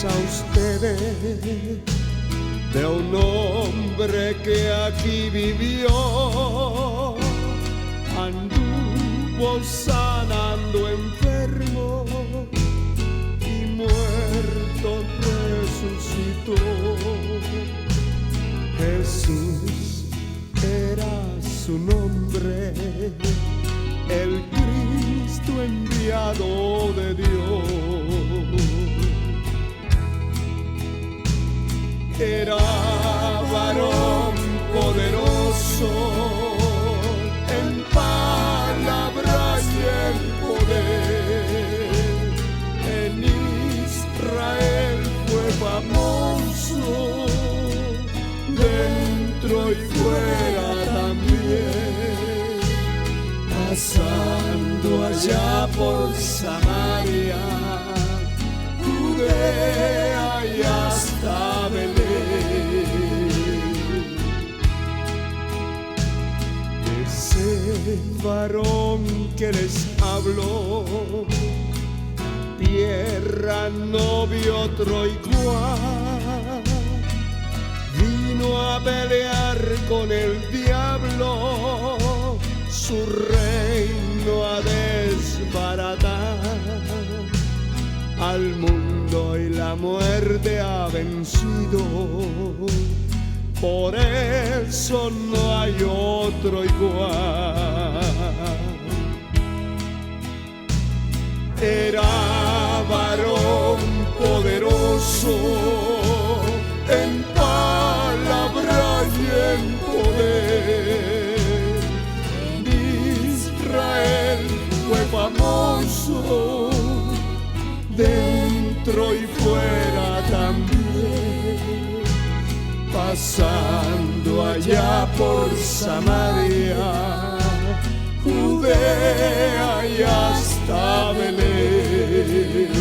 a ustedes de un hombre que aquí vivió, anduvo sanando enfermos y muerto resucitó. Jesús era su nombre, el Cristo enviado de Dios. Era varón poderoso en palabras y en poder. En Israel fue famoso, dentro y fuera también, pasando allá por Samaria, Judea y hasta Belén. Ese varón que les habló, tierra no vio otro igual. Vino a pelear con el diablo, su reino a desbaratar. Al mundo y la muerte ha vencido, por eso no hay otro igual. Era varón poderoso en palabra y en poder. En Israel fue famoso, dentro y fuera también, pasando allá por Samaria, Judea y hasta Belén.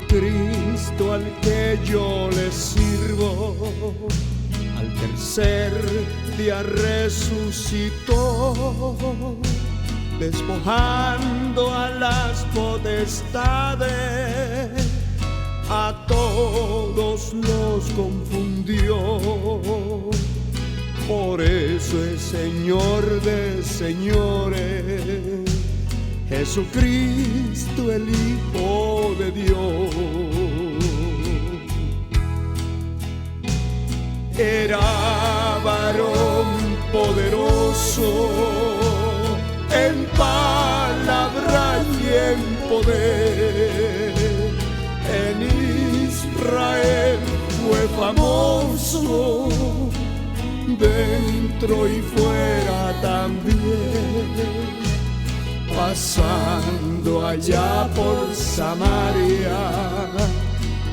Cristo al que yo le sirvo, al tercer día resucitó, despojando a las potestades, a todos los confundió. Por eso es Señor de señores, Jesucristo el Hijo de Dios. Era varón poderoso en palabra y en poder. En Israel fue famoso, dentro y fuera también, pasando allá por Samaria,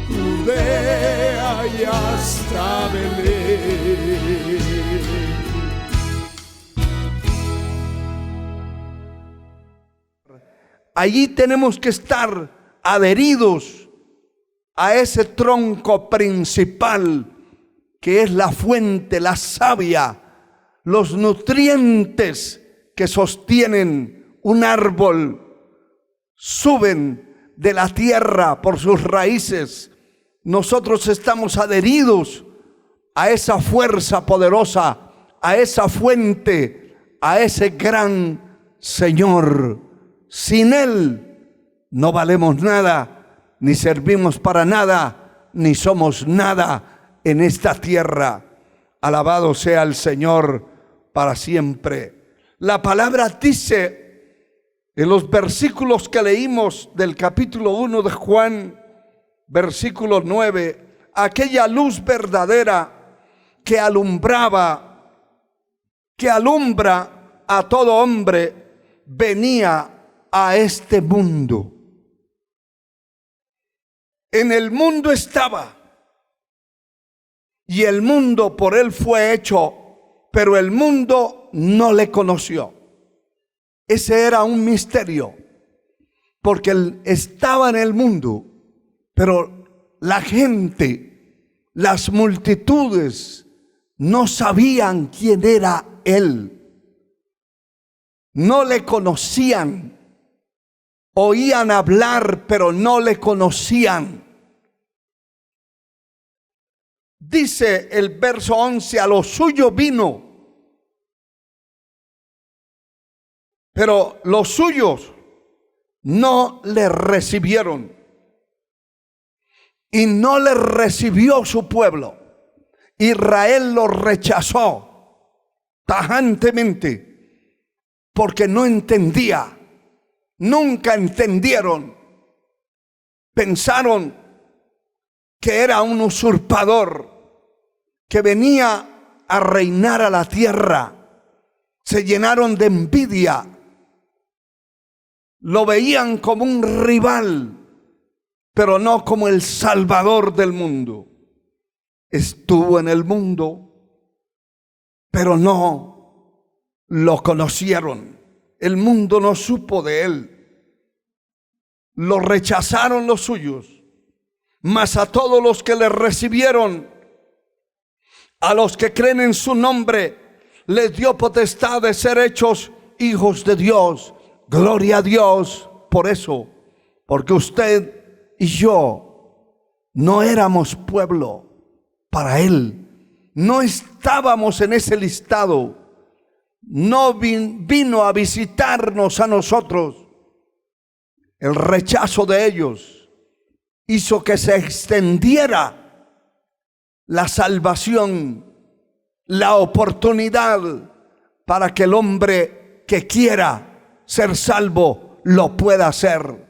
Judea y hasta Belén. Allí tenemos que estar adheridos a ese tronco principal que es la fuente, la savia, los nutrientes que sostienen un árbol, suben de la tierra por sus raíces. Nosotros estamos adheridos a esa fuerza poderosa, a esa fuente, a ese gran Señor. Sin Él no valemos nada, ni servimos para nada, ni somos nada en esta tierra. Alabado sea el Señor para siempre. La palabra dice en los versículos que leímos del capítulo 1 de Juan, versículo 9, aquella luz verdadera que alumbra a todo hombre, venía a este mundo. En el mundo estaba, y el mundo por él fue hecho, pero el mundo no le conoció. Ese era un misterio, porque él estaba en el mundo, pero la gente, las multitudes, no sabían quién era él. No le conocían. Oían hablar, pero no le conocían. Dice el verso 11, a lo suyo vino, pero los suyos no le recibieron. Y no le recibió su pueblo. Israel lo rechazó tajantemente porque no entendía. Nunca entendieron. Pensaron que era un usurpador que venía a reinar a la tierra. Se llenaron de envidia. Lo veían como un rival, pero no como el Salvador del mundo. Estuvo en el mundo, pero no lo conocieron. El mundo no supo de él. Lo rechazaron los suyos. Mas a todos los que le recibieron, a los que creen en su nombre, les dio potestad de ser hechos hijos de Dios. Gloria a Dios por eso, porque usted y yo no éramos pueblo para él. No estábamos en ese listado. No vino a visitarnos a nosotros. El rechazo de ellos hizo que se extendiera la salvación, la oportunidad para que el hombre que quiera ser salvo lo pueda hacer,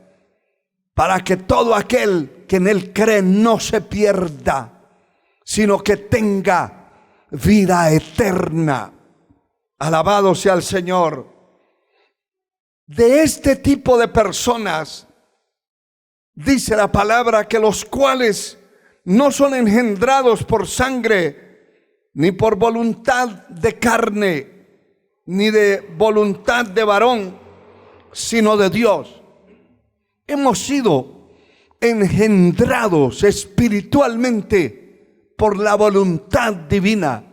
para que todo aquel que en él cree no se pierda, sino que tenga vida eterna. Alabado sea el Señor. De este tipo de personas dice la palabra que los cuales no son engendrados por sangre, ni por voluntad de carne, ni de voluntad de varón, sino de Dios. Hemos sido engendrados espiritualmente por la voluntad divina,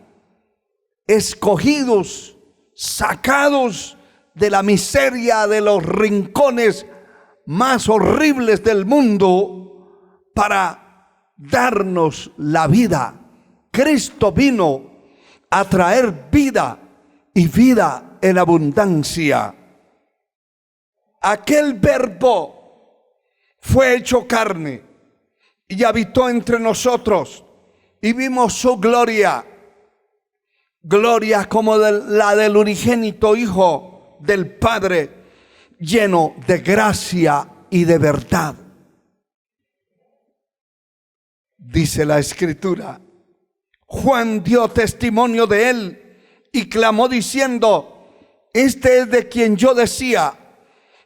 escogidos, sacados de la miseria, de los rincones más horribles del mundo, para darnos la vida. Cristo vino a traer vida y vida en abundancia. Aquel verbo fue hecho carne y habitó entre nosotros, y vimos su gloria, gloria como la del unigénito Hijo del Padre, lleno de gracia y de verdad. Dice la Escritura, Juan dio testimonio de él y clamó diciendo: este es de quien yo decía,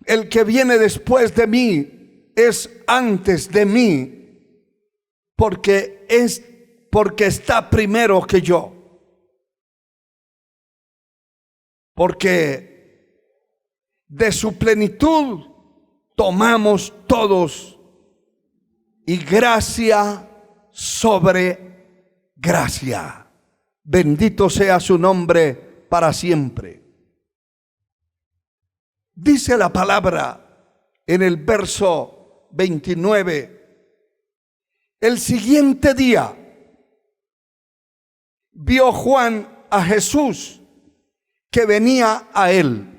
el que viene después de mí es antes de mí, porque está primero que yo. Porque de su plenitud tomamos todos, y gracia sobre gracia. Bendito sea su nombre para siempre. Dice la palabra en el verso 29, el siguiente día vio Juan a Jesús que venía a él,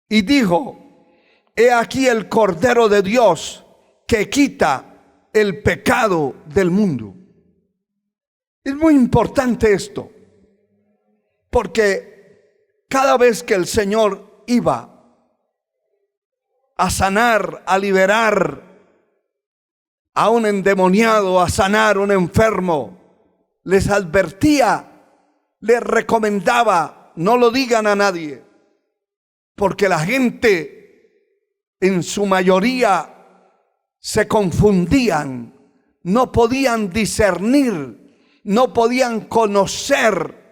y dijo: he aquí el Cordero de Dios que quita el pecado del mundo. Es muy importante esto, porque cada vez que el Señor iba a sanar, a liberar a un endemoniado, a sanar a un enfermo, les advertía, les recomendaba: no lo digan a nadie, porque la gente en su mayoría se confundían, no podían discernir, no podían conocer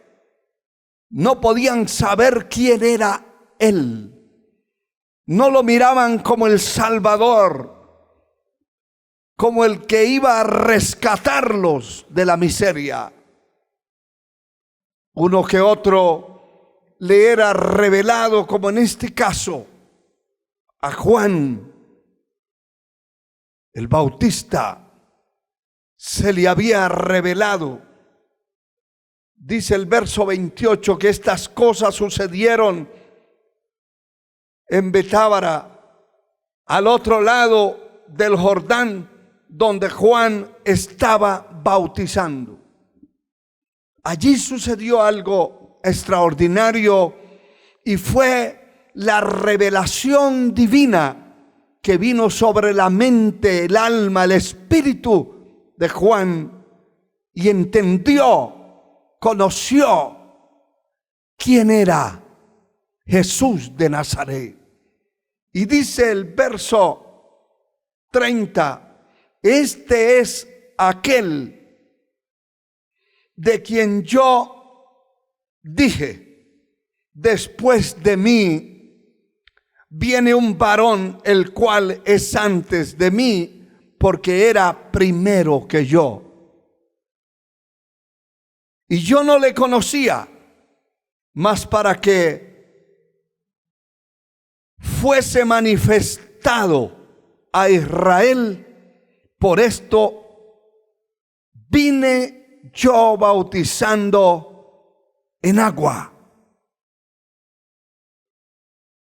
no podían saber quién era Él. No lo miraban como el Salvador, como el que iba a rescatarlos de la miseria. Uno que otro le era revelado, como en este caso a Juan el Bautista se le había revelado. Dice el verso 28 que estas cosas sucedieron en Betábara, al otro lado del Jordán, donde Juan estaba bautizando. Allí sucedió algo extraordinario y fue la revelación divina que vino sobre la mente, el alma, el espíritu de Juan, y entendió, conoció quién era Jesús de Nazaret. Y dice el verso 30, este es aquel de quien yo dije, después de mí viene un varón, el cual es antes de mí, porque era primero que yo. Y yo no le conocía, mas para que fuese manifestado a Israel, por esto vine yo bautizando en agua.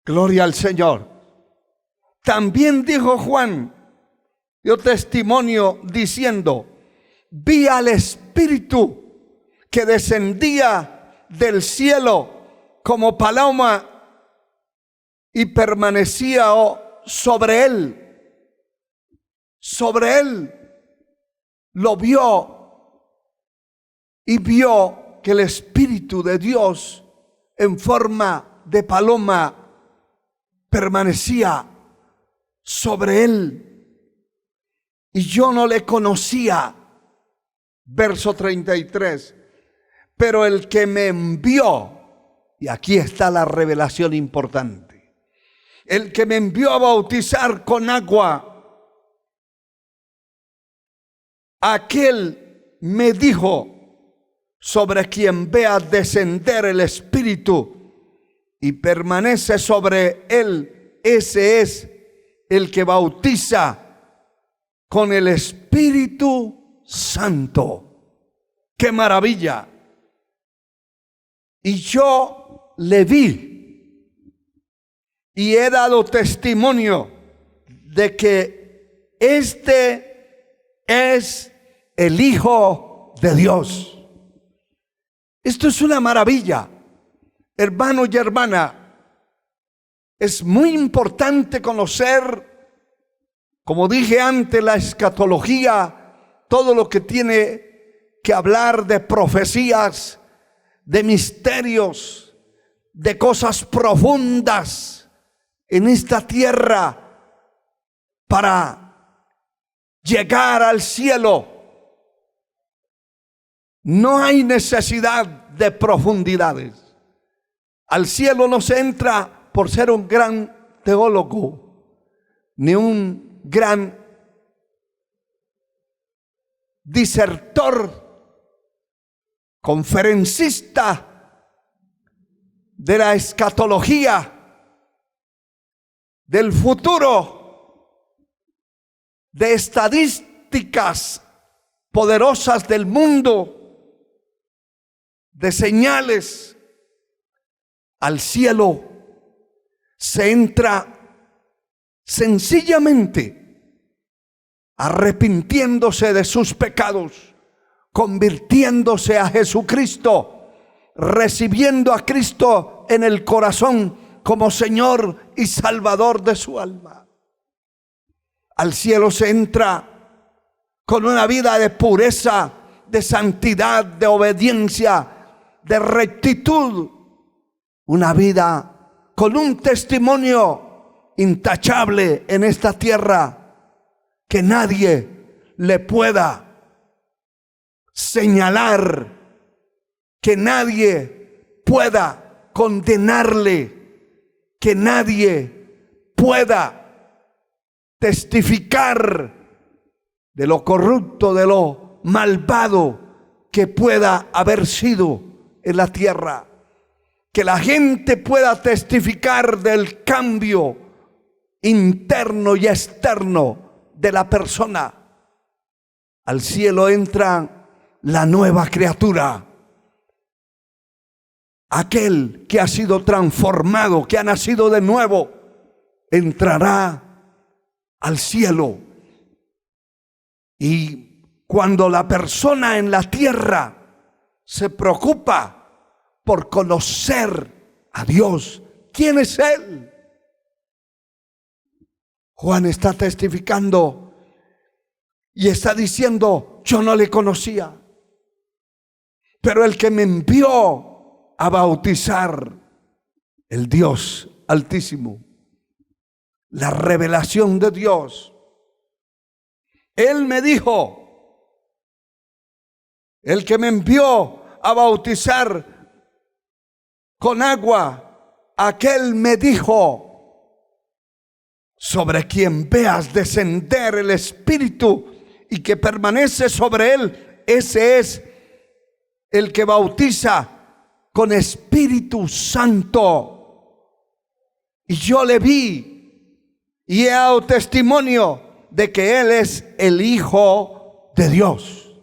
Gloria al Señor. También dijo Juan, dio testimonio diciendo, vi al Espíritu que descendía del cielo como paloma y permanecía sobre él. Sobre él lo vio y vio que el Espíritu de Dios en forma de paloma permanecía sobre él, y yo no le conocía. Verso 33, pero el que me envió, y aquí está la revelación importante, el que me envió a bautizar con agua, aquel me dijo, sobre quien vea descender el Espíritu y permanece sobre él, ese es el que bautiza con el Espíritu Santo. ¡Qué maravilla! Y yo le vi y he dado testimonio de que este es el Hijo de Dios. Esto es una maravilla. Hermano y hermana, es muy importante conocer, como dije antes, la escatología, todo lo que tiene que hablar de profecías, de misterios, de cosas profundas en esta tierra para llegar al cielo. No hay necesidad de profundidades. Al cielo no se entra por ser un gran teólogo, ni un gran disertor, conferencista de la escatología, del futuro, de estadísticas poderosas del mundo, de señales. Al cielo se entra sencillamente arrepintiéndose de sus pecados, convirtiéndose a Jesucristo, recibiendo a Cristo en el corazón como Señor y Salvador de su alma. Al cielo se entra con una vida de pureza, de santidad, de obediencia, de rectitud. Una vida con un testimonio intachable en esta tierra, que nadie le pueda señalar, que nadie pueda condenarle, que nadie pueda testificar de lo corrupto, de lo malvado que pueda haber sido en la tierra. Que la gente pueda testificar del cambio interno y externo de la persona. Al cielo entra la nueva criatura. Aquel que ha sido transformado, que ha nacido de nuevo, entrará al cielo. Y cuando la persona en la tierra se preocupa por conocer a Dios, ¿quién es Él? Juan está testificando y está diciendo: yo no le conocía, pero el que me envió a bautizar, el Dios Altísimo, la revelación de Dios, Él me dijo, el que me envió a bautizar con agua, aquel me dijo: sobre quien veas descender el Espíritu y que permanece sobre él, ese es el que bautiza con Espíritu Santo. Y yo le vi y he dado testimonio de que Él es el Hijo de Dios.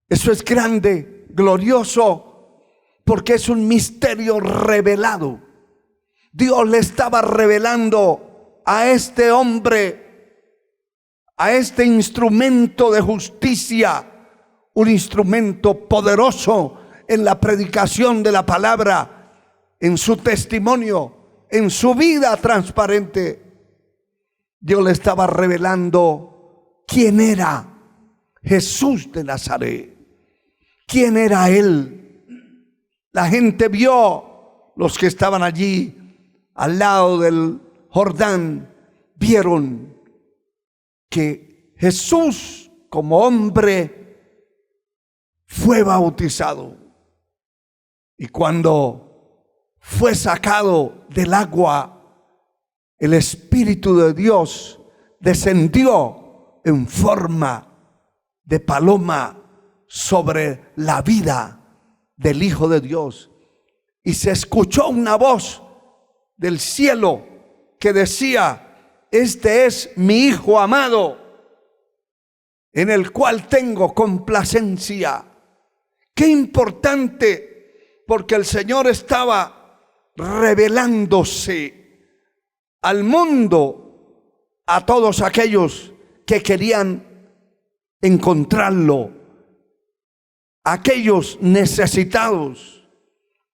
Eso es grande, glorioso, porque es un misterio revelado. Dios le estaba revelando a este hombre, a este instrumento de justicia, un instrumento poderoso en la predicación de la palabra, en su testimonio, en su vida transparente. Dios le estaba revelando quién era Jesús de Nazaret, quién era Él. La gente vio, los que estaban allí al lado del Jordán, vieron que Jesús como hombre fue bautizado. Y cuando fue sacado del agua, el Espíritu de Dios descendió en forma de paloma sobre la vida del Hijo de Dios. Y se escuchó una voz del cielo que decía: este es mi Hijo amado, en el cual tengo complacencia. Qué importante, porque el Señor estaba revelándose al mundo, a todos aquellos que querían encontrarlo, aquellos necesitados,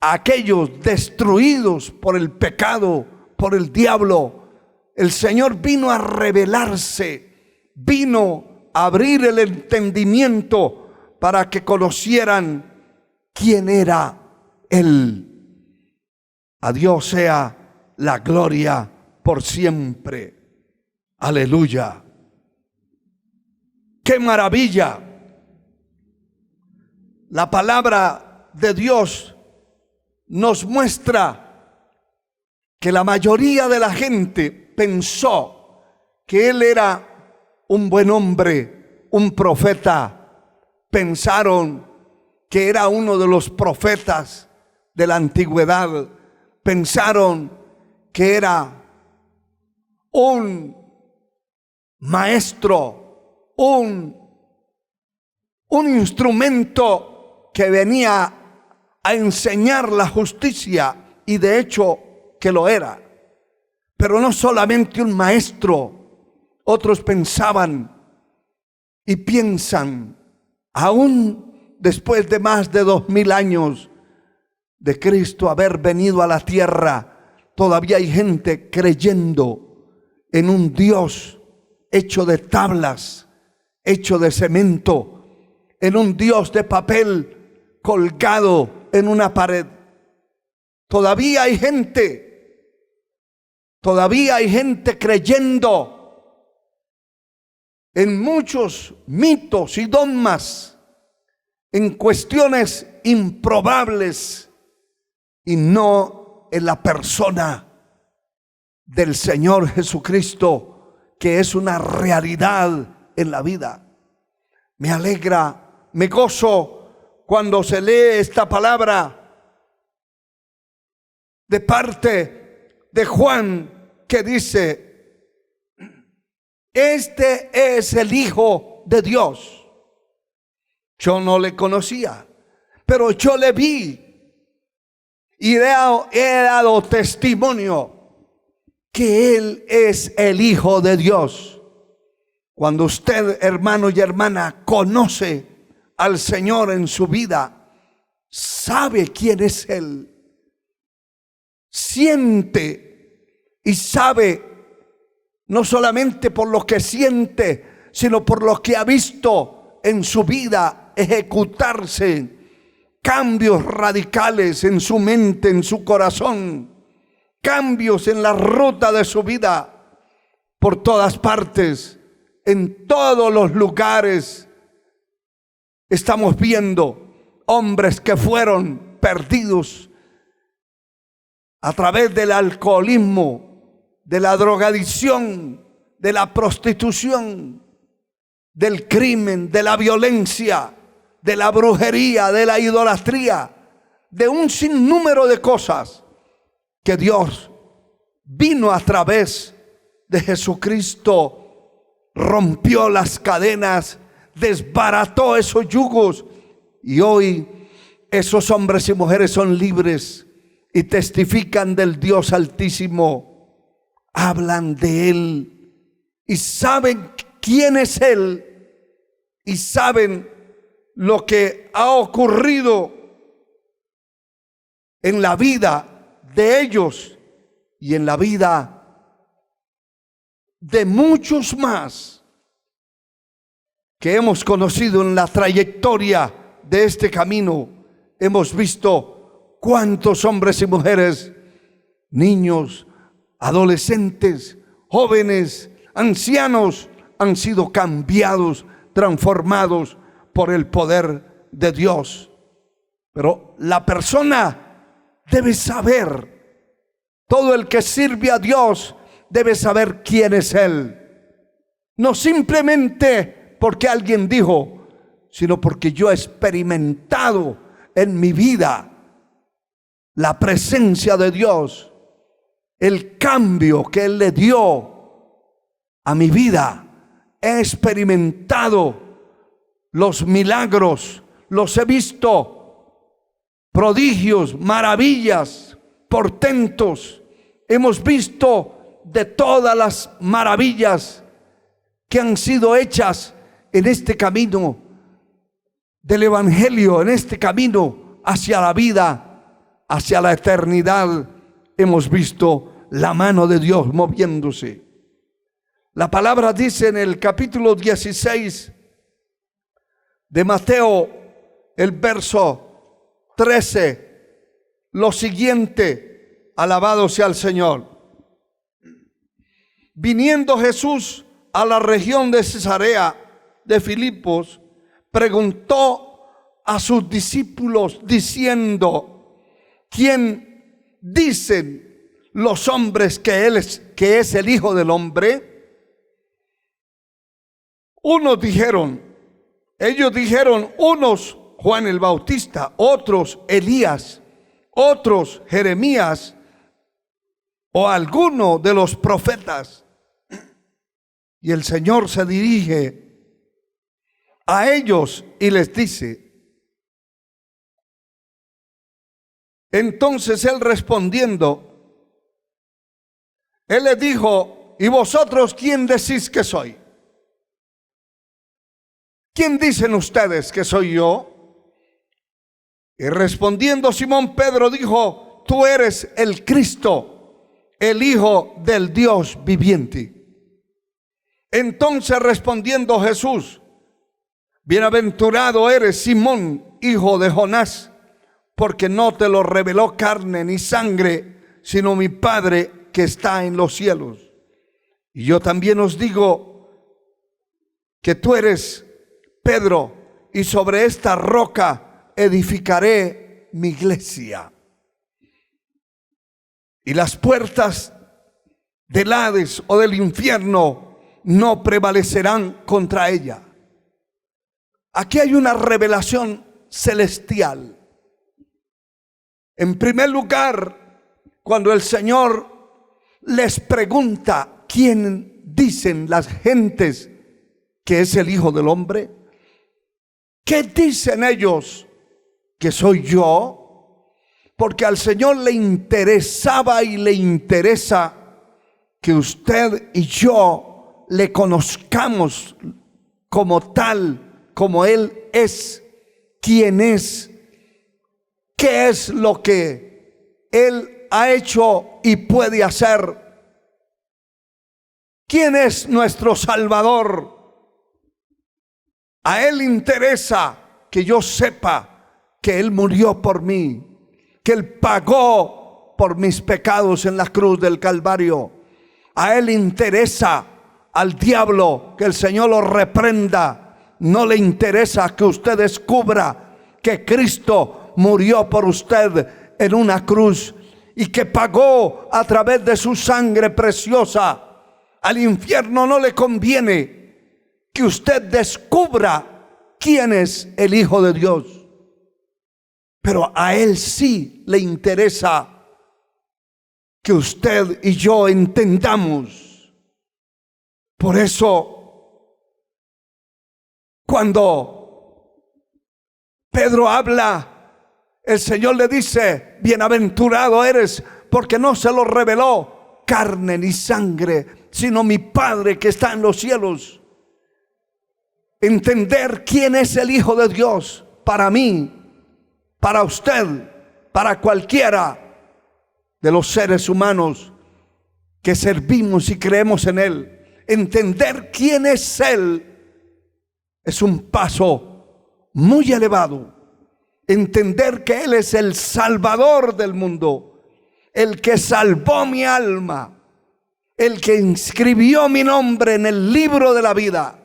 aquellos destruidos por el pecado, por el diablo. El Señor vino a revelarse, vino a abrir el entendimiento para que conocieran quién era Él. A Dios sea la gloria por siempre. Aleluya. ¡Qué maravilla! La palabra de Dios nos muestra que la mayoría de la gente pensó que Él era un buen hombre, un profeta. Pensaron que era uno de los profetas de la antigüedad. Pensaron que era un maestro, un instrumento que venía a enseñar la justicia, y de hecho que lo era. Pero no solamente un maestro, otros pensaban y piensan, aún después de más de 2000 años de Cristo haber venido a la tierra, todavía hay gente creyendo en un Dios hecho de tablas, hecho de cemento, en un Dios de papel colgado en una pared. Todavía hay gente creyendo en muchos mitos y dogmas, en cuestiones improbables, y no en la persona del Señor Jesucristo, que es una realidad en la vida. Me alegra, me gozo cuando se lee esta palabra de parte de Juan, que dice: este es el Hijo de Dios. Yo no le conocía, pero yo le vi y he dado testimonio que Él es el Hijo de Dios. Cuando usted, hermano y hermana, conoce al Señor en su vida, sabe quién es Él, siente y sabe, no solamente por lo que siente, sino por lo que ha visto en su vida ejecutarse cambios radicales en su mente, en su corazón, cambios en la ruta de su vida, por todas partes, en todos los lugares. Estamos viendo hombres que fueron perdidos a través del alcoholismo, de la drogadicción, de la prostitución, del crimen, de la violencia, de la brujería, de la idolatría, de un sinnúmero de cosas que Dios vino a través de Jesucristo, rompió las cadenas, desbarató esos yugos, y hoy esos hombres y mujeres son libres y testifican del Dios Altísimo, hablan de Él y saben quién es Él y saben lo que ha ocurrido en la vida de ellos y en la vida de muchos más que hemos conocido en la trayectoria de este camino. Hemos visto cuántos hombres y mujeres, niños, adolescentes, jóvenes, ancianos, han sido cambiados, transformados por el poder de Dios. Pero la persona debe saber, todo el que sirve a Dios debe saber quién es Él. No simplemente porque alguien dijo, sino porque yo he experimentado en mi vida la presencia de Dios, el cambio que Él le dio a mi vida. He experimentado los milagros, los he visto, prodigios, maravillas, portentos. Hemos visto de todas las maravillas que han sido hechas en este camino del Evangelio, en este camino hacia la vida, hacia la eternidad. Hemos visto la mano de Dios moviéndose. La palabra dice en el capítulo 16 de Mateo, el verso 13, lo siguiente: alabado sea el Señor. Viniendo Jesús a la región de Cesarea de Filipos, preguntó a sus discípulos diciendo: ¿quién dicen los hombres que es el Hijo del Hombre? Ellos dijeron, unos Juan el Bautista, otros Elías, otros Jeremías o alguno de los profetas. Y el Señor se dirige a ellos y les dice: entonces Él respondiendo, Él les dijo: ¿y vosotros quién decís que soy? ¿Quién dicen ustedes que soy yo? Y respondiendo Simón Pedro dijo: tú eres el Cristo, el Hijo del Dios viviente. Entonces respondiendo Jesús: bienaventurado eres, Simón, hijo de Jonás, porque no te lo reveló carne ni sangre, sino mi Padre que está en los cielos. Y yo también os digo que tú eres Pedro, y sobre esta roca edificaré mi iglesia, y las puertas del Hades o del infierno no prevalecerán contra ella. Aquí hay una revelación celestial. En primer lugar, cuando el Señor les pregunta quién dicen las gentes que es el Hijo del Hombre, ¿qué dicen ellos que soy yo? Porque al Señor le interesaba y le interesa que usted y yo le conozcamos como tal, como Él es, quién es, qué es lo que Él ha hecho y puede hacer, quién es nuestro Salvador. A Él le interesa que yo sepa que Él murió por mí, que Él pagó por mis pecados en la cruz del Calvario. A Él le interesa, al diablo, que el Señor lo reprenda. No le interesa que usted descubra que Cristo murió por usted en una cruz y que pagó a través de su sangre preciosa. Al infierno no le conviene que usted descubra quién es el Hijo de Dios, pero a Él sí le interesa que usted y yo entendamos. Por eso, cuando Pedro habla, el Señor le dice: bienaventurado eres, porque no se lo reveló carne ni sangre, sino mi Padre que está en los cielos. Entender quién es el Hijo de Dios para mí, para usted, para cualquiera de los seres humanos que servimos y creemos en Él. Entender quién es Él es un paso muy elevado. Entender que Él es el Salvador del mundo, el que salvó mi alma, el que inscribió mi nombre en el libro de la vida,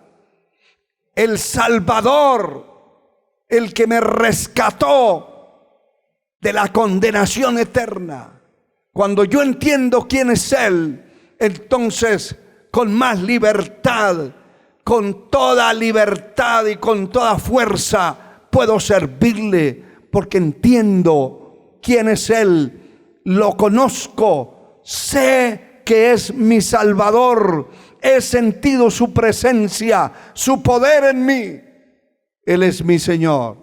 el Salvador, el que me rescató de la condenación eterna. Cuando yo entiendo quién es Él, entonces con más libertad, con toda libertad y con toda fuerza puedo servirle, porque entiendo quién es Él, lo conozco, sé que es mi Salvador. He sentido su presencia, su poder en mí. Él es mi Señor.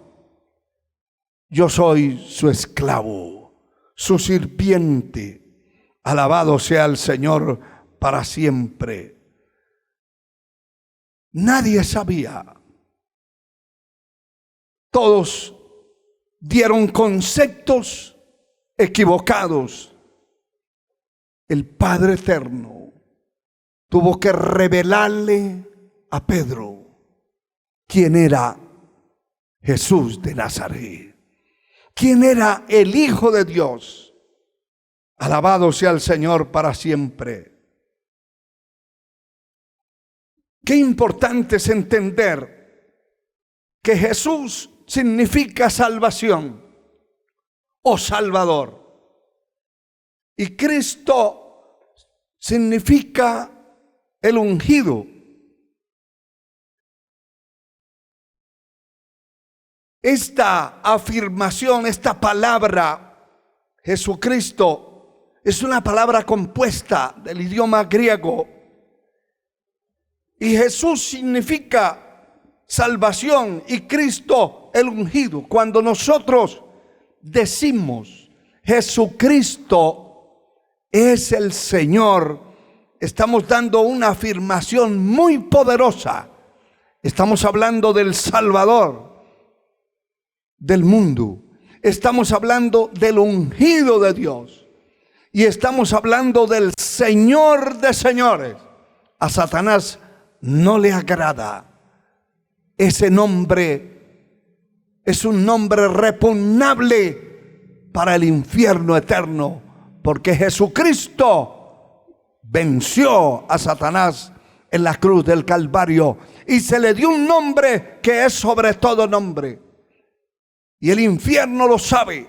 Yo soy su esclavo, su sirviente. Alabado sea el Señor para siempre. Nadie sabía. Todos dieron conceptos equivocados. El Padre Eterno tuvo que revelarle a Pedro quién era Jesús de Nazaret, quién era el Hijo de Dios. Alabado sea el Señor para siempre. Qué importante es entender que Jesús significa salvación o Salvador, y Cristo significa el ungido. Esta afirmación, esta palabra Jesucristo, es una palabra compuesta del idioma griego, y Jesús significa salvación y Cristo el ungido. Cuando nosotros decimos Jesucristo es el Señor, estamos dando una afirmación muy poderosa. Estamos hablando del Salvador del mundo. Estamos hablando del ungido de Dios. Y estamos hablando del Señor de señores. A Satanás no le agrada. Ese nombre es un nombre repugnable para el infierno eterno, porque Jesucristo venció a Satanás en la cruz del Calvario y se le dio un nombre que es sobre todo nombre. Y el infierno lo sabe.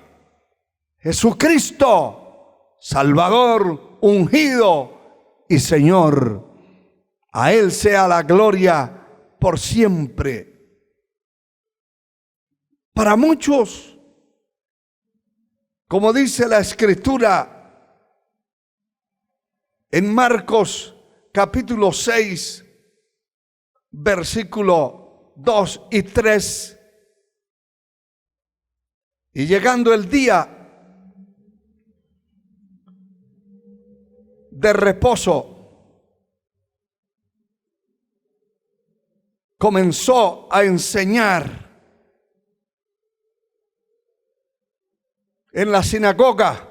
Jesucristo Salvador, ungido y Señor. A Él sea la gloria por siempre. Para muchos, como dice la Escritura en Marcos capítulo 6, versículo 2 y 3, y llegando el día de reposo, comenzó a enseñar en la sinagoga,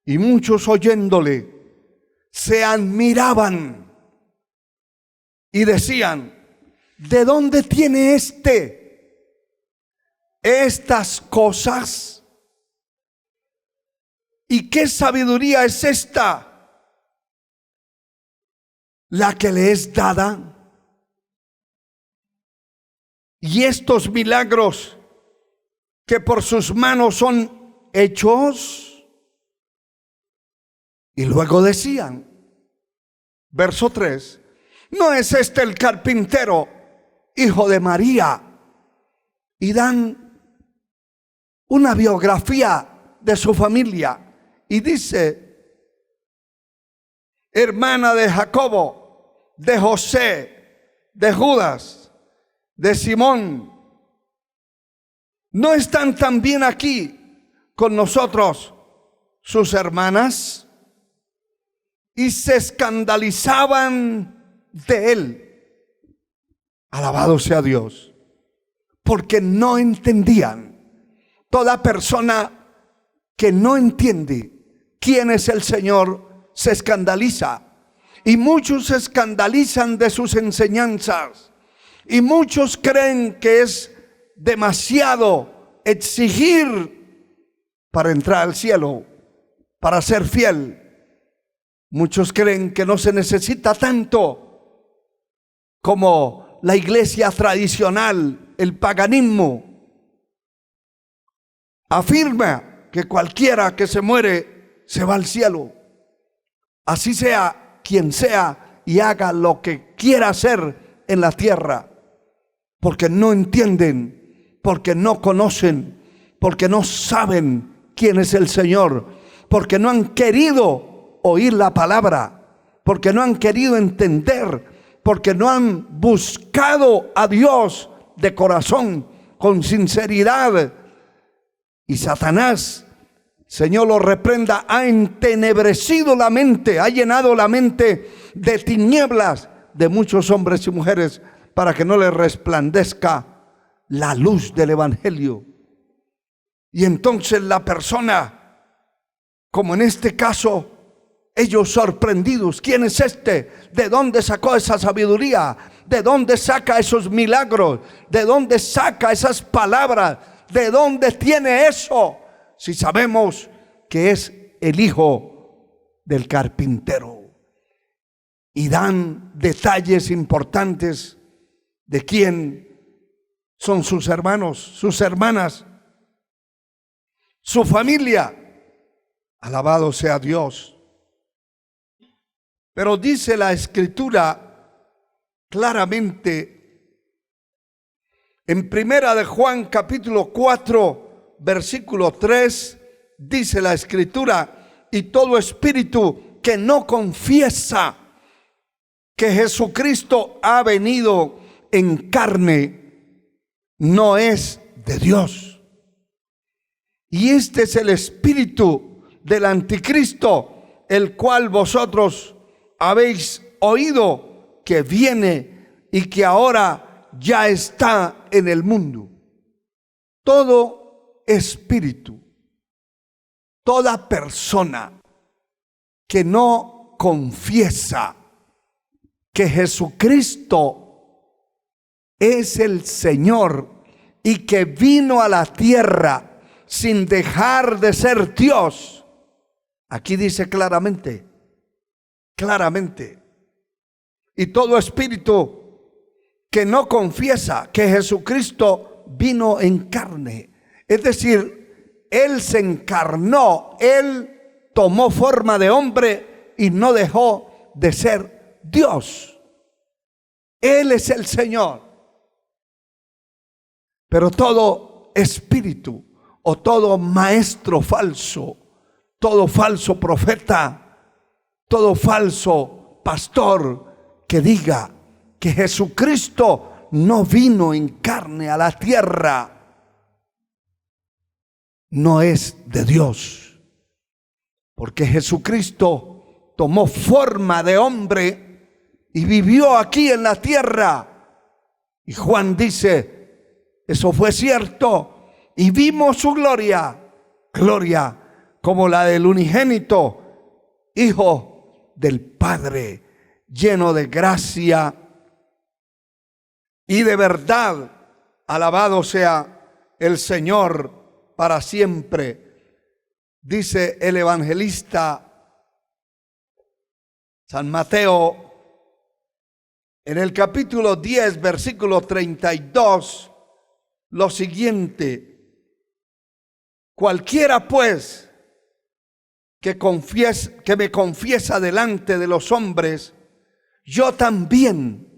y muchos oyéndole se admiraban y decían: ¿de dónde tiene estas cosas? ¿Y qué sabiduría es esta la que le es dada? Y estos milagros que por sus manos son hechos. Y luego decían, verso 3, ¿no es este el carpintero, hijo de María? Y dan una biografía de su familia. Y dice, hermana de Jacobo, de José, de Judas, de Simón. ¿No están también aquí con nosotros sus hermanas? Y se escandalizaban de él. Alabado sea Dios, porque no entendían. Toda persona que no entiende quién es el Señor se escandaliza. Y muchos se escandalizan de sus enseñanzas. Y muchos creen que es demasiado exigir para entrar al cielo, para ser fiel. Muchos creen que no se necesita tanto como la iglesia tradicional, el paganismo. Afirma que cualquiera que se muere se va al cielo. Así sea quien sea y haga lo que quiera hacer en la tierra. Porque no entienden, porque no conocen, porque no saben quién es el Señor, porque no han querido oír la palabra, porque no han querido entender, porque no han buscado a Dios de corazón, con sinceridad. Y Satanás, Señor lo reprenda, ha entenebrecido la mente, ha llenado la mente de tinieblas de muchos hombres y mujeres, para que no les resplandezca la luz del evangelio. Y entonces la persona, como en este caso, ellos sorprendidos, ¿quién es este? ¿De dónde sacó esa sabiduría? ¿De dónde saca esos milagros? ¿De dónde saca esas palabras? ¿De dónde tiene eso? Si sabemos que es el hijo del carpintero. Y dan detalles importantes de quién son sus hermanos, sus hermanas, su familia. Alabado sea Dios. Pero dice la Escritura claramente en Primera de Juan capítulo 4 versículo 3, dice la Escritura: y todo espíritu que no confiesa que Jesucristo ha venido en carne no es de Dios. Y este es el espíritu del anticristo, el cual vosotros habéis oído que viene y que ahora ya está en el mundo. Todo espíritu, toda persona que no confiesa que Jesucristo es el Señor y que vino a la tierra sin dejar de ser Dios. Aquí dice claramente, y todo espíritu que no confiesa que Jesucristo vino en carne, es decir, Él se encarnó, Él tomó forma de hombre y no dejó de ser Dios. Él es el Señor. Pero todo espíritu o todo maestro falso, todo falso profeta, todo falso pastor que diga que Jesucristo no vino en carne a la tierra, no es de Dios. Porque Jesucristo tomó forma de hombre y vivió aquí en la tierra. Y Juan dice, eso fue cierto, y vimos su gloria, gloria como la del unigénito Hijo del Padre, lleno de gracia y de verdad. Alabado sea el Señor para siempre. Dice el evangelista San Mateo en el capítulo 10, versículo 32, lo siguiente: cualquiera pues que me confiesa delante de los hombres, yo también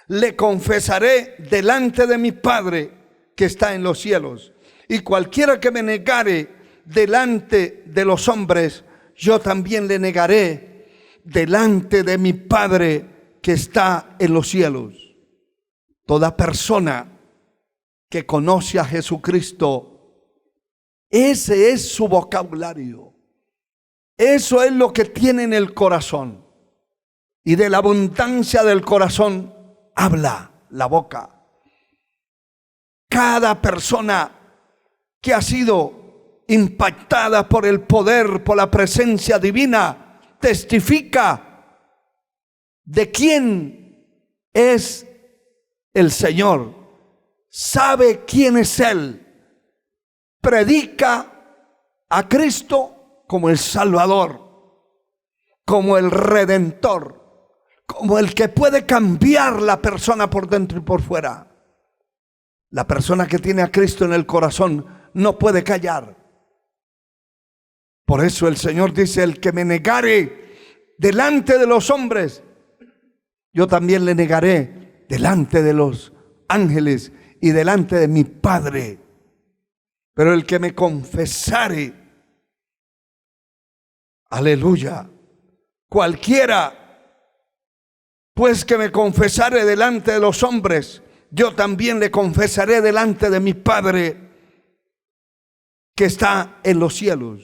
le confesaré delante de mi Padre que está en los cielos. Y cualquiera que me negare delante de los hombres, yo también le negaré delante de mi Padre que está en los cielos. Toda persona que conoce a Jesucristo, ese es su vocabulario. Eso es lo que tiene en el corazón. Y de la abundancia del corazón habla la boca. Cada persona que ha sido impactada por el poder, por la presencia divina, testifica de quién es el Señor, sabe quién es Él, predica a Cristo como el Salvador, como el Redentor, como el que puede cambiar la persona por dentro y por fuera. La persona que tiene a Cristo en el corazón no puede callar. Por eso el Señor dice: el que me negare delante de los hombres, yo también le negaré delante de los ángeles y delante de mi Padre. Pero el que me confesare, aleluya, cualquiera pues que me confesare delante de los hombres, yo también le confesaré delante de mi Padre que está en los cielos.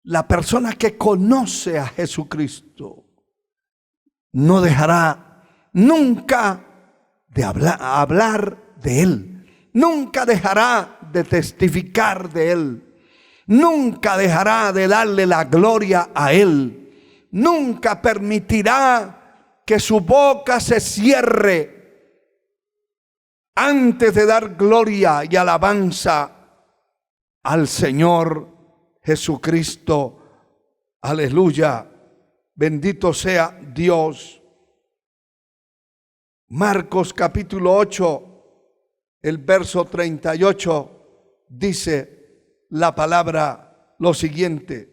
La persona que conoce a Jesucristo no dejará nunca de hablar de Él, nunca dejará de testificar de Él, nunca dejará de darle la gloria a Él, nunca permitirá que su boca se cierre antes de dar gloria y alabanza al Señor Jesucristo. Aleluya, bendito sea Dios. Marcos capítulo 8, el verso 38, dice la palabra lo siguiente: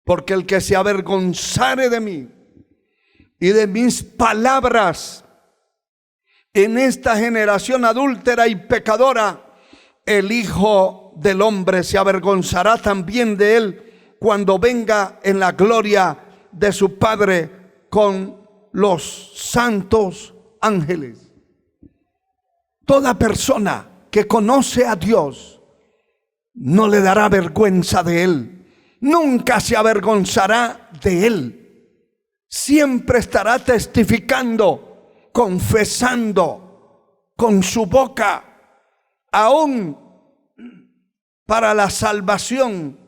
porque el que se avergonzare de mí y de mis palabras en esta generación adúltera y pecadora, el Hijo del Hombre se avergonzará también de él cuando venga en la gloria de su Padre con los santos ángeles. Toda persona que conoce a Dios no le dará vergüenza de Él, nunca se avergonzará de Él. Siempre estará testificando, confesando con su boca, aún para la salvación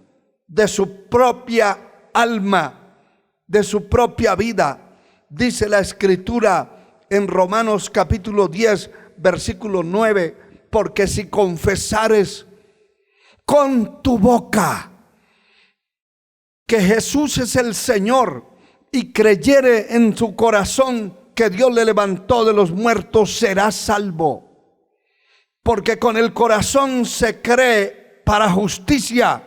de su propia alma, de su propia vida. Dice la Escritura en Romanos capítulo 10, versículo 9: porque si confesares con tu boca que Jesús es el Señor y creyere en su corazón que Dios le levantó de los muertos, serás salvo. Porque con el corazón se cree para justicia,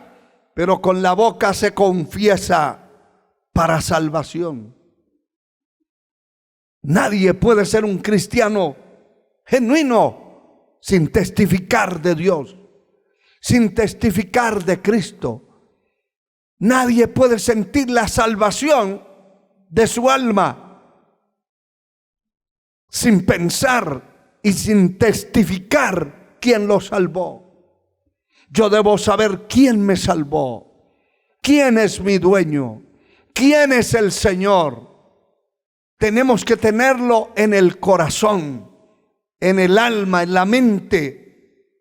pero con la boca se confiesa para salvación. Nadie puede ser un cristiano genuino sin testificar de Dios, sin testificar de Cristo. Nadie puede sentir la salvación de su alma sin pensar y sin testificar quién lo salvó. Yo debo saber quién me salvó, quién es mi dueño, quién es el Señor. Tenemos que tenerlo en el corazón, en el alma, en la mente.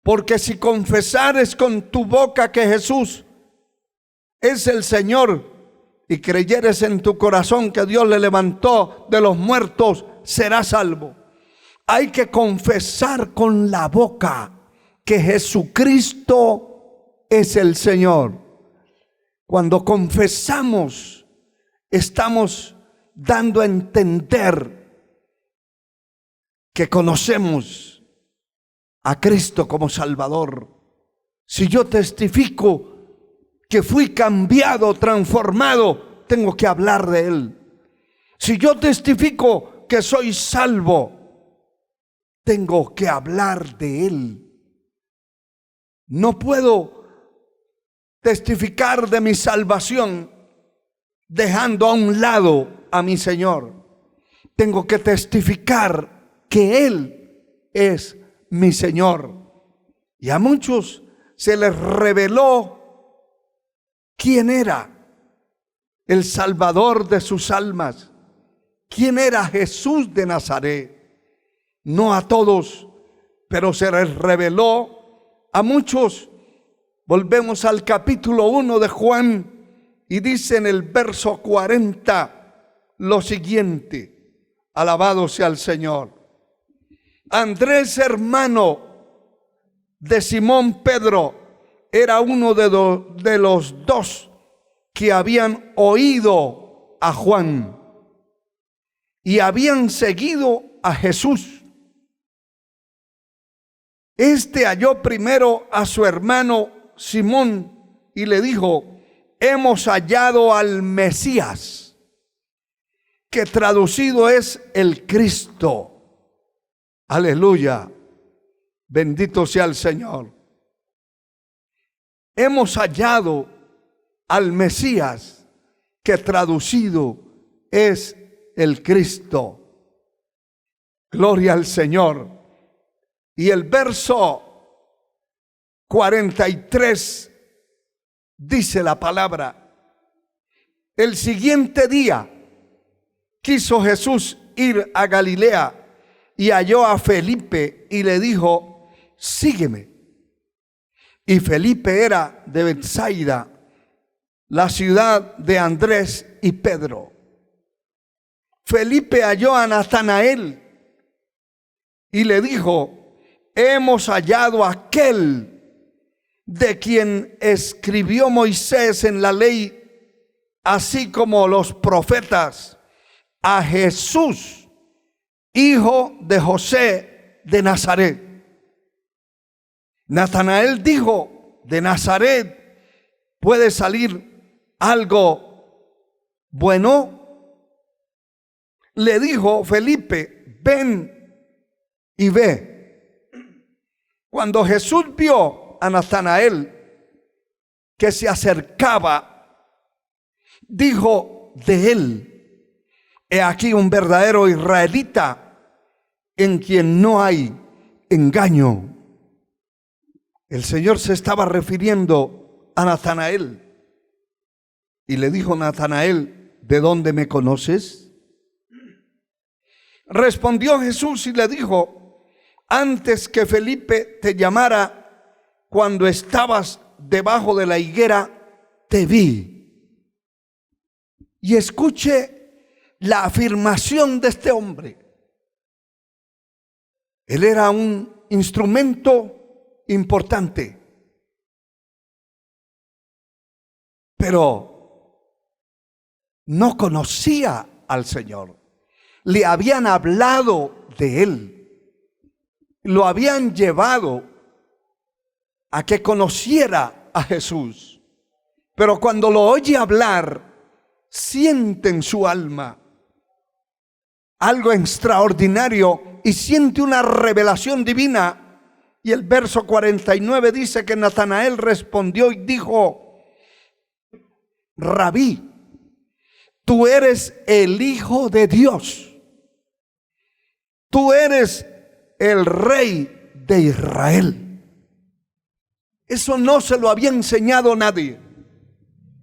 Porque si confesares con tu boca que Jesús es el Señor y creyeres en tu corazón que Dios le levantó de los muertos, serás salvo. Hay que confesar con la boca que Jesucristo es el Señor. Cuando confesamos, estamos dando a entender que conocemos a Cristo como Salvador. Si yo testifico que fui cambiado, transformado, tengo que hablar de Él. Si yo testifico que soy salvo, tengo que hablar de Él. No puedo testificar de mi salvación dejando a un lado a mi Señor. Tengo que testificar que Él es mi Señor. Y a muchos se les reveló quién era el Salvador de sus almas, quién era Jesús de Nazaret. No a todos, pero se les reveló a muchos. Volvemos al capítulo 1 de Juan y dice en el verso 40 lo siguiente: alabado sea el Señor. Andrés, hermano de Simón Pedro, era uno de los dos que habían oído a Juan y habían seguido a Jesús. Este halló primero a su hermano Simón y le dijo: hemos hallado al Mesías, que traducido es el Cristo. Aleluya, bendito sea el Señor. Hemos hallado al Mesías, que traducido es el Cristo. Gloria al Señor. Y el verso 43 dice la palabra: el siguiente día quiso Jesús ir a Galilea y halló a Felipe y le dijo: sígueme. Y Felipe era de Betsaida, la ciudad de Andrés y Pedro. Felipe halló a Natanael y le dijo: hemos hallado a aquel de quien escribió Moisés en la ley, así como los profetas, a Jesús, hijo de José de Nazaret. Natanael dijo: de Nazaret puede salir algo bueno. Le dijo Felipe: ven y ve. Cuando Jesús vio a Natanael que se acercaba, dijo de él: he aquí un verdadero israelita en quien no hay engaño. El Señor se estaba refiriendo a Natanael y le dijo Natanael: ¿de dónde me conoces? Respondió Jesús y le dijo: antes que Felipe te llamara, cuando estabas debajo de la higuera, te vi. Y escuche la afirmación de este hombre. Él era un instrumento importante, pero no conocía al Señor. Le habían hablado de él, lo habían llevado a que conociera a Jesús, pero cuando lo oye hablar, siente en su alma algo extraordinario y siente una revelación divina. Y el verso 49 dice que Natanael respondió y dijo: Rabí, tú eres el Hijo de Dios, tú eres el Rey de Israel. Eso no se lo había enseñado nadie,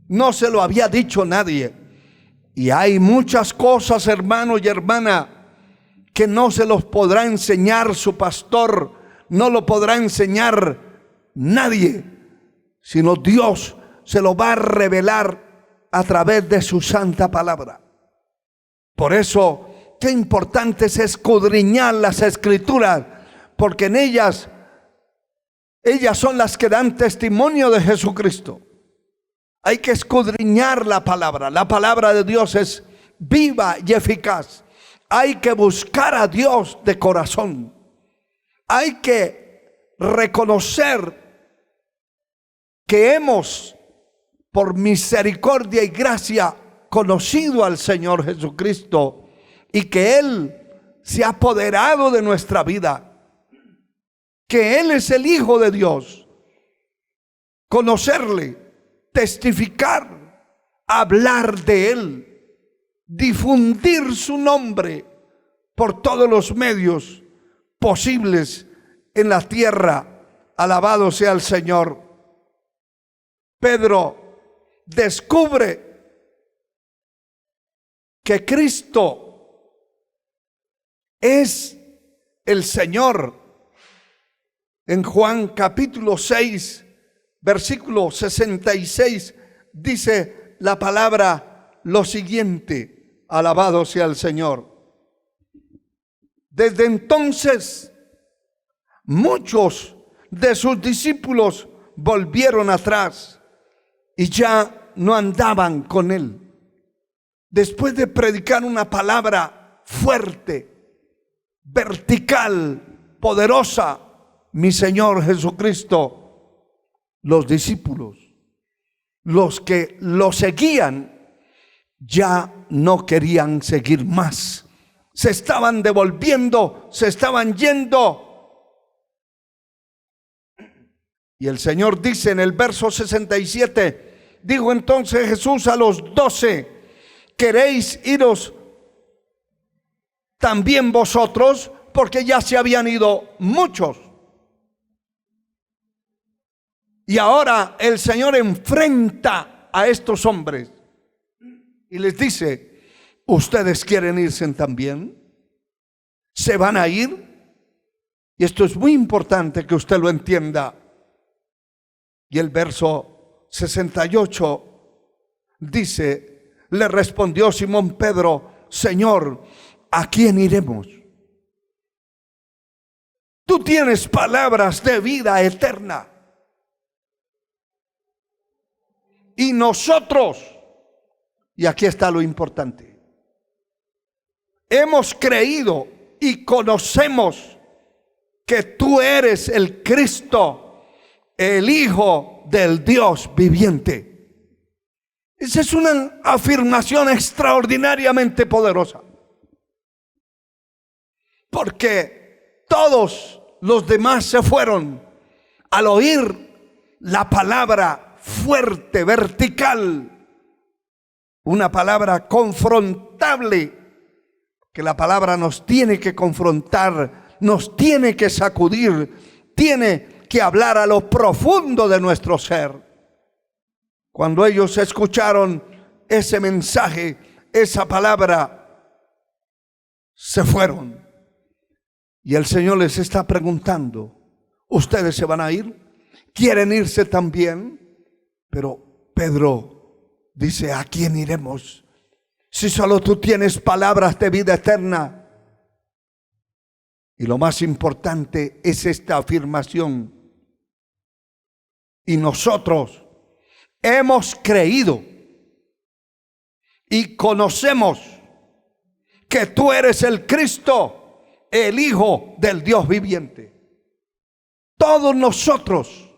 no se lo había dicho nadie. Y hay muchas cosas, hermano y hermana, que no se los podrá enseñar su pastor, no lo podrá enseñar nadie, sino Dios se lo va a revelar a través de su santa palabra. Por eso, qué importante es escudriñar las Escrituras, porque en ellas son las que dan testimonio de Jesucristo. Hay que escudriñar la palabra. La palabra de Dios es viva y eficaz. Hay que buscar a Dios de corazón. Hay que reconocer que hemos, por misericordia y gracia, conocido al Señor Jesucristo y que Él se ha apoderado de nuestra vida, que Él es el Hijo de Dios. Conocerle, testificar, hablar de Él, difundir su nombre por todos los medios posibles en la tierra. Alabado sea el Señor. Pedro descubre que Cristo es el Señor. En Juan capítulo 6, versículo 66, dice la palabra lo siguiente: alabado sea el Señor. Desde entonces, muchos de sus discípulos volvieron atrás y ya no andaban con él. Después de predicar una palabra fuerte, vertical, poderosa, mi Señor Jesucristo, los discípulos, los que lo seguían, ya no querían seguir más. Se estaban devolviendo, se estaban yendo. Y el Señor dice en el verso 67, dijo entonces Jesús a los 12, ¿queréis iros también vosotros? Porque ya se habían ido muchos. Y ahora el Señor enfrenta a estos hombres y les dice, ¿ustedes quieren irse también? ¿Se van a ir? Y esto es muy importante que usted lo entienda. Y el verso 68 dice, le respondió Simón Pedro, Señor, ¿a quién iremos? Tú tienes palabras de vida eterna. Y nosotros, y aquí está lo importante, hemos creído y conocemos que tú eres el Cristo, el Hijo del Dios viviente. Esa es una afirmación extraordinariamente poderosa, porque todos los demás se fueron al oír la palabra fuerte, vertical, una palabra confrontable, que la palabra nos tiene que confrontar, nos tiene que sacudir, tiene que hablar a lo profundo de nuestro ser. Cuando ellos escucharon ese mensaje, esa palabra, se fueron. Y el Señor les está preguntando, ¿ustedes se van a ir? ¿Quieren irse también? Pero Pedro dice, ¿a quién iremos? Si solo tú tienes palabras de vida eterna. Y lo más importante es esta afirmación. Y nosotros hemos creído y conocemos que tú eres el Cristo, el Hijo del Dios viviente. Todos nosotros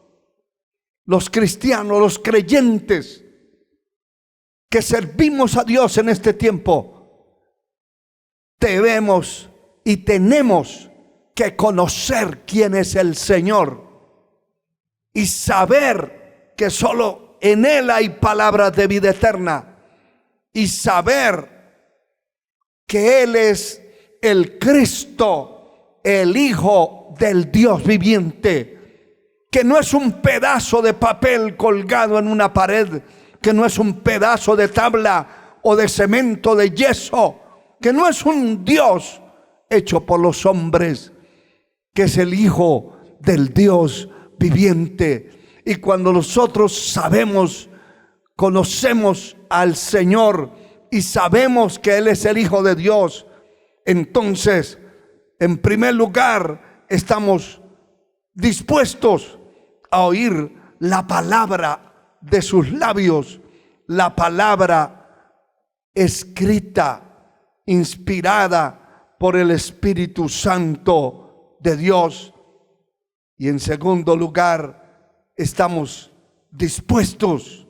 los cristianos, los creyentes que servimos a Dios en este tiempo, debemos y tenemos que conocer quién es el Señor y saber que solo en Él hay palabras de vida eterna, y saber que Él es el Cristo, el Hijo del Dios viviente, que no es un pedazo de papel colgado en una pared, que no es un pedazo de tabla o de cemento, de yeso, que no es un Dios hecho por los hombres, que es el Hijo del Dios viviente. Y cuando nosotros sabemos, conocemos al Señor y sabemos que Él es el Hijo de Dios, entonces, en primer lugar, estamos dispuestos a oír la palabra de sus labios, la palabra escrita, inspirada por el Espíritu Santo de Dios. Y en segundo lugar, estamos dispuestos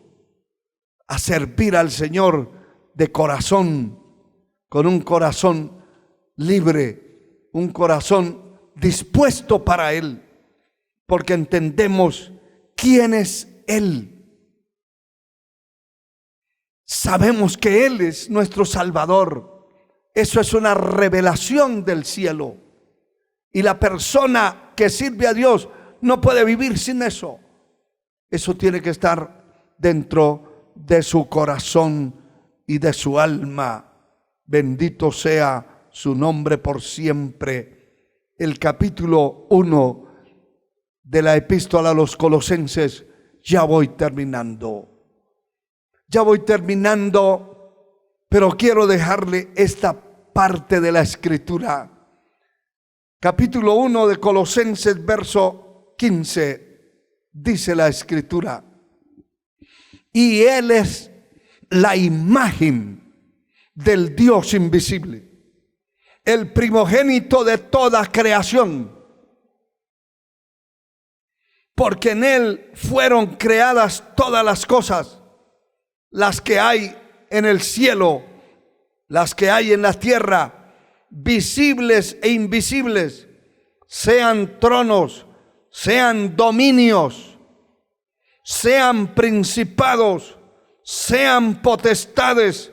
a servir al Señor de corazón, con un corazón libre, un corazón dispuesto para Él, porque entendemos quién es Él. Sabemos que Él es nuestro Salvador. Eso es una revelación del cielo. Y la persona que sirve a Dios no puede vivir sin eso. Eso tiene que estar dentro de su corazón y de su alma. Bendito sea su nombre por siempre. El capítulo 1 de la epístola a los Colosenses, ya voy terminando. Ya voy terminando, pero quiero dejarle esta parte de la escritura. Capítulo 1 de Colosenses, verso 15, dice la escritura: y Él es la imagen del Dios invisible, el primogénito de toda creación, porque en Él fueron creadas todas las cosas, las que hay en el cielo, las que hay en la tierra, visibles e invisibles, sean tronos, sean dominios, sean principados, sean potestades.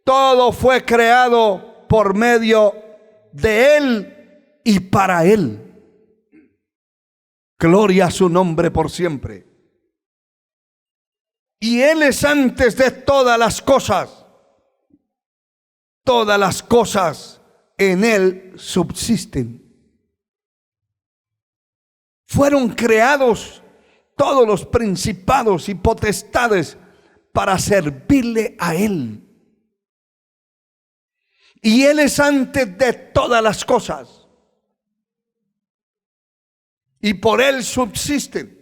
Todo fue creado por medio de Él y para Él. Gloria a su nombre por siempre. Y Él es antes de todas las cosas. Todas las cosas en Él subsisten. Fueron creados todos los principados y potestades para servirle a Él. Y Él es antes de todas las cosas. Y por Él subsisten.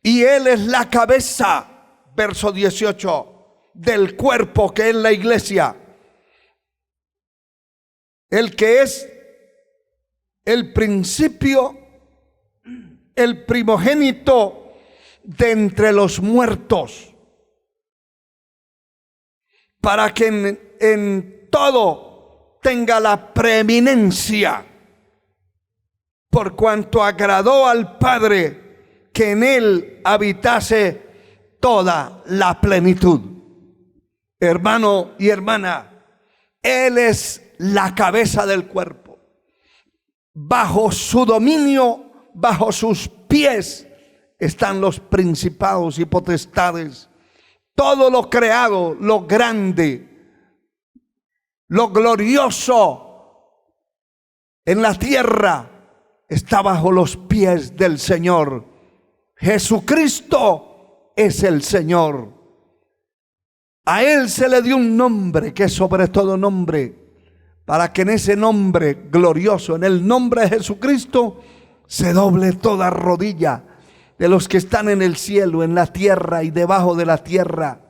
Y Él es la cabeza, verso 18, del cuerpo que es la iglesia. El que es el principio, el primogénito de entre los muertos, para que en todo tenga la preeminencia, por cuanto agradó al Padre que en Él habitase toda la plenitud. Hermano y hermana, Él es la cabeza del cuerpo. Bajo su dominio, bajo sus pies, están los principados y potestades. Todo lo creado, lo grande, lo glorioso en la tierra, está bajo los pies del Señor. Jesucristo es el Señor. A Él se le dio un nombre que es sobre todo nombre, para que en ese nombre glorioso, en el nombre de Jesucristo, se doble toda rodilla de los que están en el cielo, en la tierra y debajo de la tierra,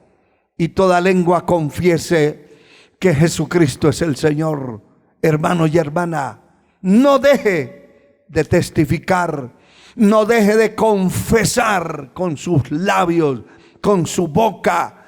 y toda lengua confiese que Jesucristo es el Señor. Hermano y hermana, no deje de testificar, no deje de confesar con sus labios, con su boca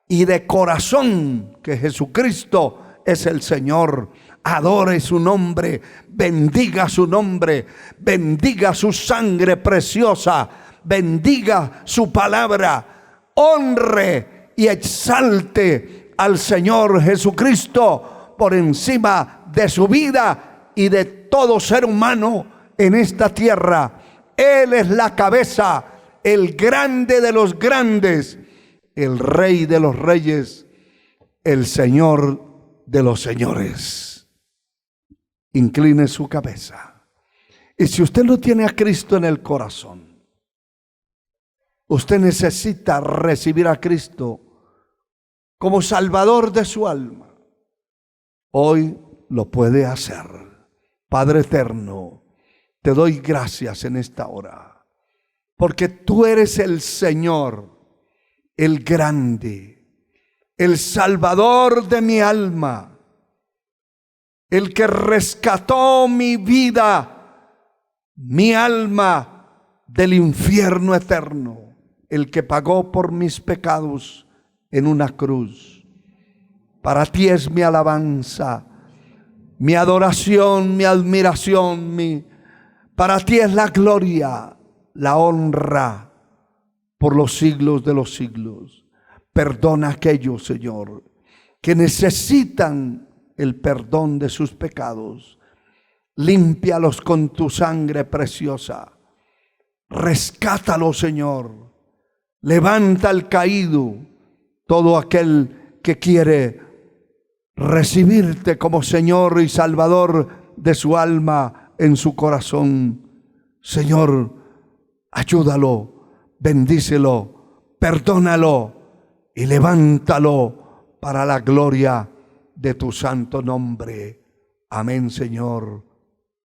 y de corazón que Jesucristo es el Señor. Adore su nombre, bendiga su nombre, bendiga su sangre preciosa, bendiga su palabra, honre y exalte al Señor Jesucristo por encima de su vida y de todo ser humano en esta tierra. Él es la cabeza, el grande de los grandes, el Rey de los reyes, el Señor de los señores. Incline su cabeza. Y si usted no tiene a Cristo en el corazón, usted necesita recibir a Cristo como Salvador de su alma. Hoy lo puede hacer. Padre eterno, te doy gracias en esta hora, porque tú eres el Señor, el grande, el Salvador de mi alma, el que rescató mi vida, mi alma del infierno eterno, el que pagó por mis pecados en una cruz. Para ti es mi alabanza, mi adoración, mi admiración, para ti es la gloria, la honra por los siglos de los siglos. Perdona a aquellos, Señor, que necesitan el perdón de sus pecados. Límpialos con tu sangre preciosa. Rescátalos, Señor. Levanta al caído, todo aquel que quiere recibirte como Señor y Salvador de su alma en su corazón. Señor, ayúdalo, bendícelo, perdónalo y levántalo para la gloria de tu santo nombre. Amén, Señor,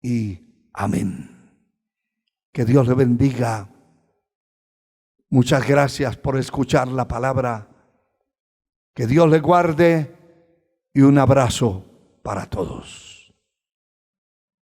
y amén. Que Dios le bendiga. Muchas gracias por escuchar la palabra. Que Dios le guarde y un abrazo para todos.